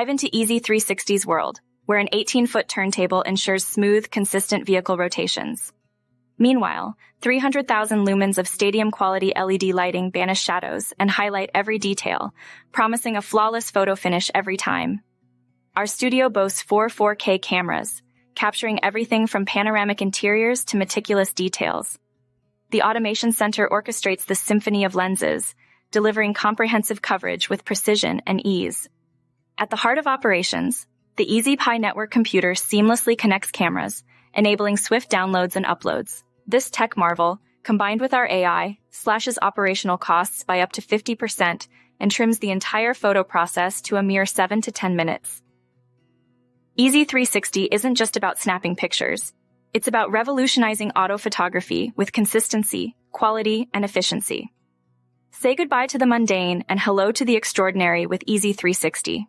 Dive into EZ360's world, where an 18-foot turntable ensures smooth, consistent vehicle rotations. Meanwhile, 300,000 lumens of stadium-quality LED lighting banish shadows and highlight every detail, promising a flawless photo finish every time. Our studio boasts four 4K cameras, capturing everything from panoramic interiors to meticulous details. The Automation Center orchestrates the symphony of lenses, delivering comprehensive coverage with precision and ease. At the heart of operations, the EZ network computer seamlessly connects cameras, enabling swift downloads and uploads. This tech marvel, combined with our AI, slashes operational costs by up to 50% and trims the entire photo process to a mere 7 to 10 minutes. EZ360 isn't just about snapping pictures. It's about revolutionizing auto photography with consistency, quality, and efficiency. Say goodbye to the mundane and hello to the extraordinary with EZ360.